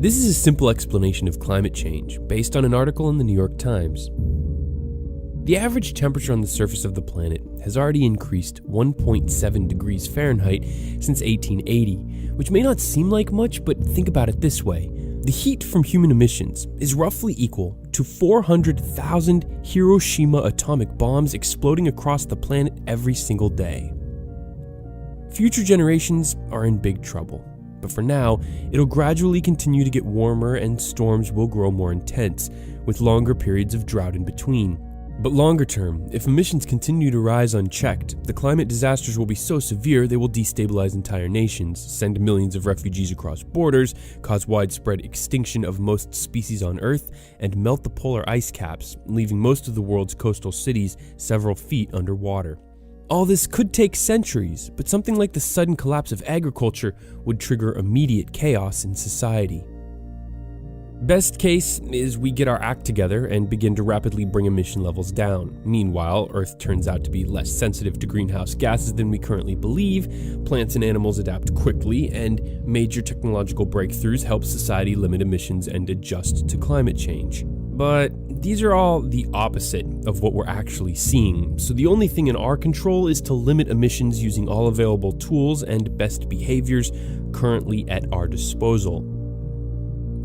This is a simple explanation of climate change, based on an article in the New York Times. The average temperature on the surface of the planet has already increased 1.7 degrees Fahrenheit since 1880, which may not seem like much, but think about it this way. The heat from human emissions is roughly equal to 400,000 Hiroshima atomic bombs exploding across the planet every single day. Future generations are in big trouble, but for now, it'll gradually continue to get warmer and storms will grow more intense, with longer periods of drought in between. But longer term, if emissions continue to rise unchecked, the climate disasters will be so severe they will destabilize entire nations, send millions of refugees across borders, cause widespread extinction of most species on Earth, and melt the polar ice caps, leaving most of the world's coastal cities several feet underwater. All this could take centuries, but something like the sudden collapse of agriculture would trigger immediate chaos in society. Best case is we get our act together and begin to rapidly bring emission levels down. Meanwhile, Earth turns out to be less sensitive to greenhouse gases than we currently believe, plants and animals adapt quickly, and major technological breakthroughs help society limit emissions and adjust to climate change. But these are all the opposite of what we're actually seeing, so the only thing in our control is to limit emissions using all available tools and best behaviors currently at our disposal.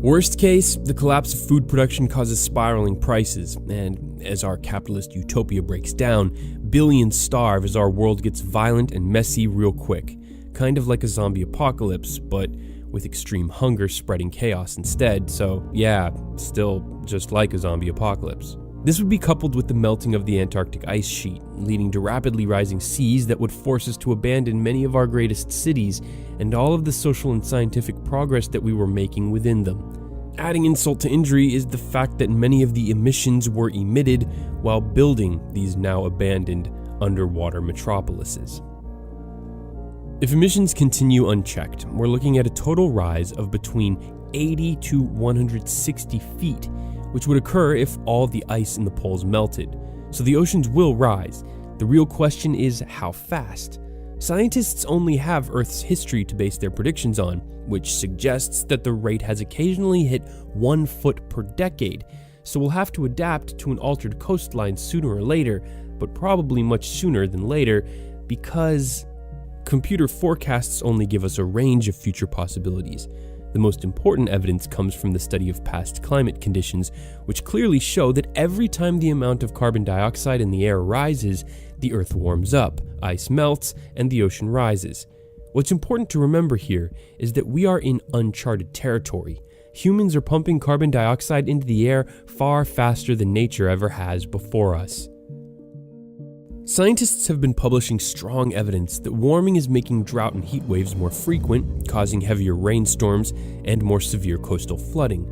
Worst case, the collapse of food production causes spiraling prices, and as our capitalist utopia breaks down, billions starve as our world gets violent and messy real quick, kind of like a zombie apocalypse, but with extreme hunger spreading chaos instead, so yeah, still just like a zombie apocalypse. This would be coupled with the melting of the Antarctic ice sheet, leading to rapidly rising seas that would force us to abandon many of our greatest cities and all of the social and scientific progress that we were making within them. Adding insult to injury is the fact that many of the emissions were emitted while building these now abandoned underwater metropolises. If emissions continue unchecked, we're looking at a total rise of between 80 to 160 feet, which would occur if all the ice in the poles melted. So the oceans will rise. The real question is how fast. Scientists only have Earth's history to base their predictions on, which suggests that the rate has occasionally hit 1 foot per decade, so we'll have to adapt to an altered coastline sooner or later, but probably much sooner than later, because computer forecasts only give us a range of future possibilities. The most important evidence comes from the study of past climate conditions, which clearly show that every time the amount of carbon dioxide in the air rises, the Earth warms up, ice melts, and the ocean rises. What's important to remember here is that we are in uncharted territory. Humans are pumping carbon dioxide into the air far faster than nature ever has before us. Scientists have been publishing strong evidence that warming is making drought and heat waves more frequent, causing heavier rainstorms and more severe coastal flooding.